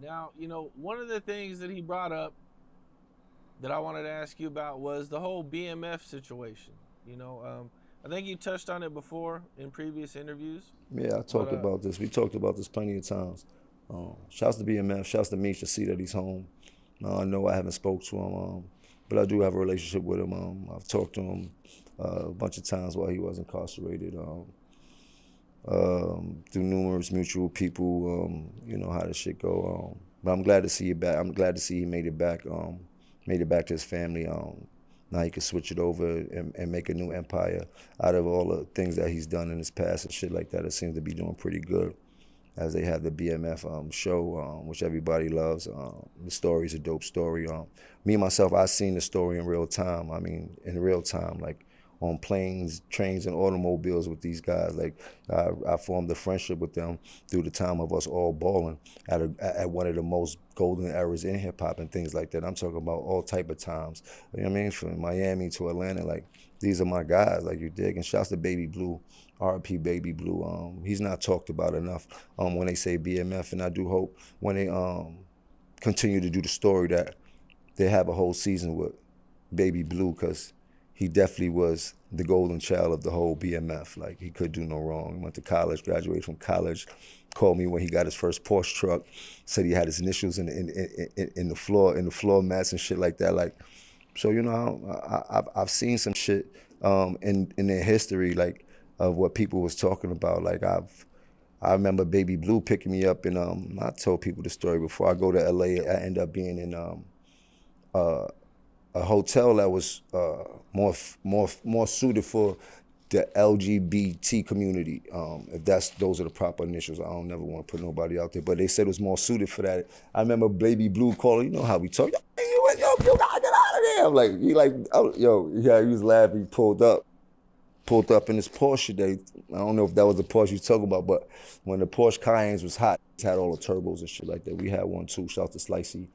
Now, one of the things that he brought up that I wanted to ask you about was the whole BMF situation. I think you touched on it before in previous interviews. Yeah, I talked about this. We talked about this plenty of times. Shouts to BMF, shouts to Meech to see that he's home. I know I haven't spoke to him, but I do have a relationship with him. I've talked to him a bunch of times while he was incarcerated. Through numerous mutual people, you know how this shit go. But I'm glad to see it back. I'm glad to see he made it back to his family. Now he can switch it over and make a new empire out of all the things that he's done in his past and shit like that. It seems to be doing pretty good, as they have the BMF show, which everybody loves. The story's a dope story. Me, myself, I've seen the story in real time. I mean, in real time, like on planes, trains, and automobiles with these guys. Like, I formed a friendship with them through the time of us all balling at one of the most golden eras in hip-hop and things like that. I'm talking about all type of times. You know what I mean? From Miami to Atlanta, like, these are my guys, like, you dig? And shouts to Baby Blue, R.I.P. Baby Blue. He's not talked about enough when they say BMF, and I do hope when they continue to do the story that they have a whole season with Baby Blue, because he definitely was the golden child of the whole BMF. Like, he could do no wrong. He went to college, graduated from college, called me when he got his first Porsche truck, said he had his initials in the floor mats and shit like that. Like, so, I've seen some shit in their history, like, of what people was talking about. Like, I remember Baby Blue picking me up, and I told people the story before. I go to LA, I end up being in a hotel that was more suited for the LGBT community. If those are the proper initials, I don't never want to put nobody out there, but they said it was more suited for that. I remember Baby Blue calling, you know how we talk, yo, you gotta get out of there. I'm like, he was laughing, he pulled up in his Porsche day. I don't know if that was the Porsche you talking about, but when the Porsche Cayennes was hot, it had all the turbos and shit like that. We had one too, shout out to Slicey.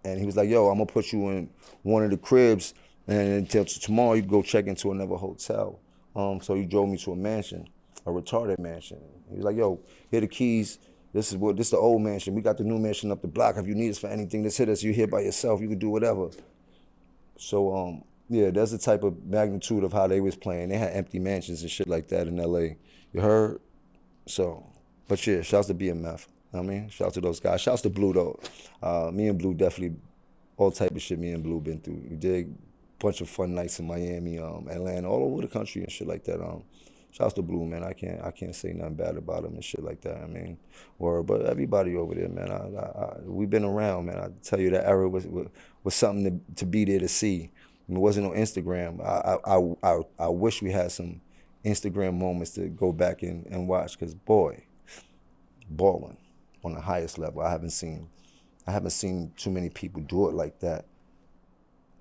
And he was like, yo, I'm gonna put you in one of the cribs, and until tomorrow you can go check into another hotel. So he drove me to a mansion, a retarded mansion. He was like, yo, here the keys. This is the old mansion. We got the new mansion up the block. If you need us for anything, just hit us. You're here by yourself. You can do whatever. So yeah, that's the type of magnitude of how they was playing. They had empty mansions and shit like that in LA. You heard? So, but yeah, shouts to BMF. I mean, shouts to those guys. Shouts to Blue though. Me and Blue definitely, all type of shit me and Blue been through. We did bunch of fun nights in Miami, Atlanta, all over the country and shit like that. Shouts to Blue, man. I can't say nothing bad about him and shit like that. I mean, but everybody over there, man. We've been around, man. I tell you, that era was something to be there to see. It wasn't on Instagram. I wish we had some Instagram moments to go back and watch, because boy, balling on the highest level. I haven't seen too many people do it like that.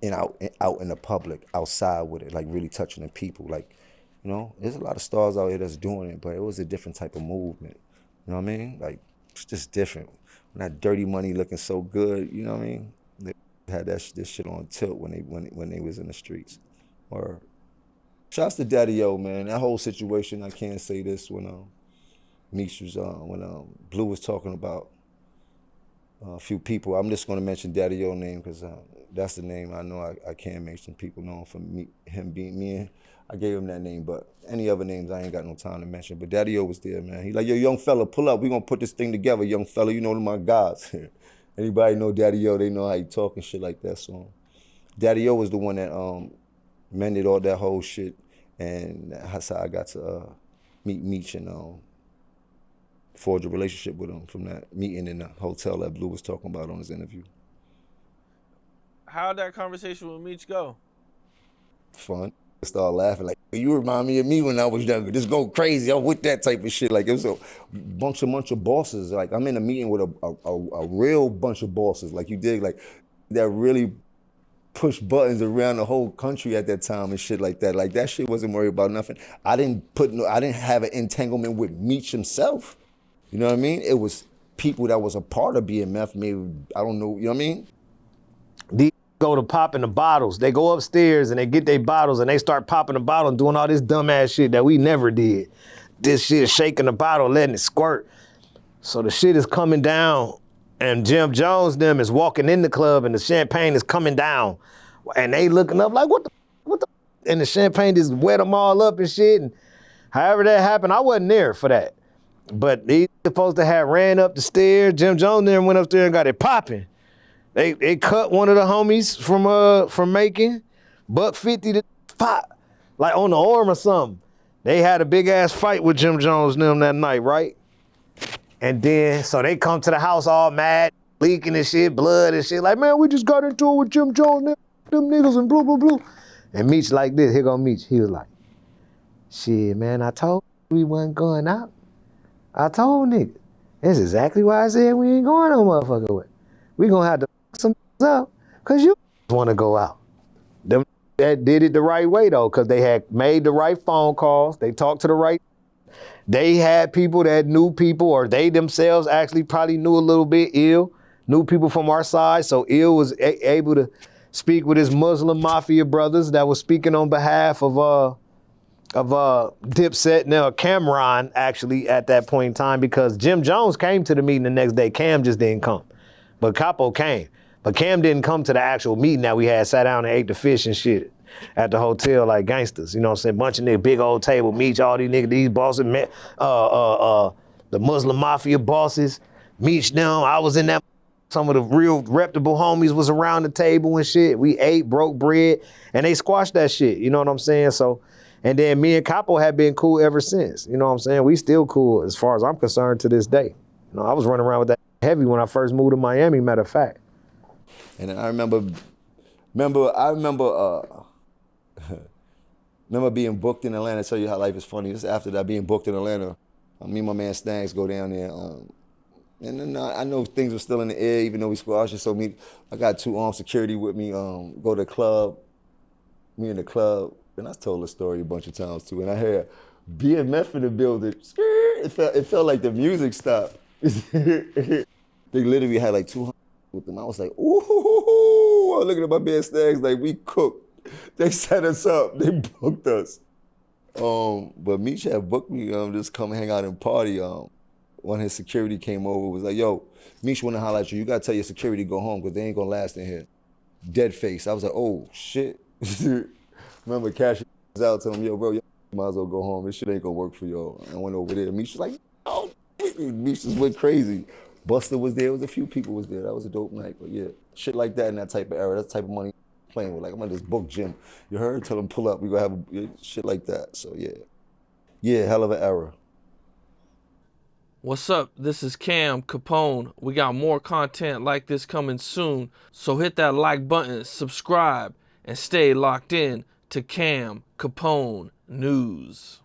Out in the public, outside with it, like really touching the people. Like, there's a lot of stars out here that's doing it, but it was a different type of movement. You know what I mean? Like, it's just different. When that Dirty Money looking so good, you know what I mean? They had this shit on tilt when they was in the streets. Or shouts to Daddy O, man. That whole situation, I can't say this when Meech was when Blue was talking about a few people. I'm just going to mention Daddy O's name because that's the name I know I can mention. People know him from him being me. And I gave him that name, but any other names I ain't got no time to mention. But Daddy O was there, man. He like, yo, young fella, pull up. We going to put this thing together, young fella. You know my guys. Anybody know Daddy O, they know how he talk and shit like that. So Daddy O was the one that mended all that whole shit. And that's how I got to meet Meech and forge a relationship with him from that meeting in the hotel that Blue was talking about on his interview. How'd that conversation with Meech go? Fun. I started laughing like, you remind me of me when I was younger. Just go crazy. I'm with that type of shit. Like, it was a bunch of bosses. Like, I'm in a meeting with a real bunch of bosses. Like, you dig? Like, that really push buttons around the whole country at that time and shit like that. Like, that shit wasn't worried about nothing. I didn't have an entanglement with Meech himself. You know what I mean? It was people that was a part of BMF, maybe, I don't know, you know what I mean? These go to popping the bottles. They go upstairs and they get their bottles and they start popping the bottle and doing all this dumbass shit that we never did. This shit, shaking the bottle, letting it squirt. So the shit is coming down And Jim Jones them is walking in the club and the champagne is coming down. And they looking up like, what the, and the champagne just wet them all up and shit. And however that happened, I wasn't there for that. But they supposed to have ran up the stairs. Jim Jones then went upstairs and got it popping. They cut one of the homies from Macon, $150 to pop, like on the arm or something. They had a big ass fight with Jim Jones and them that night, right? And then, so they come to the house all mad, leaking and shit, blood and shit. Like, man, we just got into it with Jim Jones, them niggas and blah, blah, blah. And Meech like this, here go Meech. He was like, shit, man, I told you we wasn't going out. I told niggas. That's exactly why I said we ain't going no motherfucker way. We gonna have to some up, cause you wanna go out. Them that did it the right way though, cause they had made the right phone calls. They talked to the right. They had people that knew people, or they themselves actually probably knew a little bit knew people from our side. So Ill was able to speak with his Muslim Mafia brothers that was speaking on behalf of Dipset, now Cameron actually at that point in time, because Jim Jones came to the meeting the next day. Cam just didn't come, but Capo came. But Cam didn't come to the actual meeting that we had, sat down and ate the fish and shit at the hotel like gangsters. You know what I'm saying? Bunch of niggas, big old table, Meech, all these niggas, these bosses, the Muslim Mafia bosses, Meech them. I was in that. Some of the real reputable homies was around the table and shit. We ate, broke bread, and they squashed that shit. You know what I'm saying? So, and then me and Capo have been cool ever since. You know what I'm saying? We still cool as far as I'm concerned to this day. You know, I was running around with that heavy when I first moved to Miami, matter of fact. And I remember being booked in Atlanta. Tell you how life is funny. Just after that, being booked in Atlanta, me and my man Stanks go down there. And then I know things were still in the air, even though we squashed it. So I got 2 armed security with me. Go to the club, me in the club, and I told the story a bunch of times too. And I heard BMF in the building. It felt like the music stopped. They literally had like 200 with them. I was like, ooh, I'm looking at my man Stags like, we cooked. They set us up. They booked us. But Meech had booked me just come hang out and party. When his security came over, was like, yo, Meech wanna holler at you. You gotta tell your security to go home because they ain't gonna last in here. Dead face. I was like, oh, shit. Remember Cash was out telling him, yo, bro, you might as well go home. This shit ain't gonna work for y'all. I went over there. Meech was like, oh, Meech just went crazy. Buster was there. It was a few people was there. That was a dope night. But yeah, shit like that in that type of era, that's the type of money I'm playing with. Like, I'm gonna just book Jim. You heard? Tell him pull up. We gonna have shit like that. So yeah. Yeah, hell of an era. What's up? This is Cam Capone. We got more content like this coming soon. So hit that like button, subscribe, and stay locked in to Cam Capone News.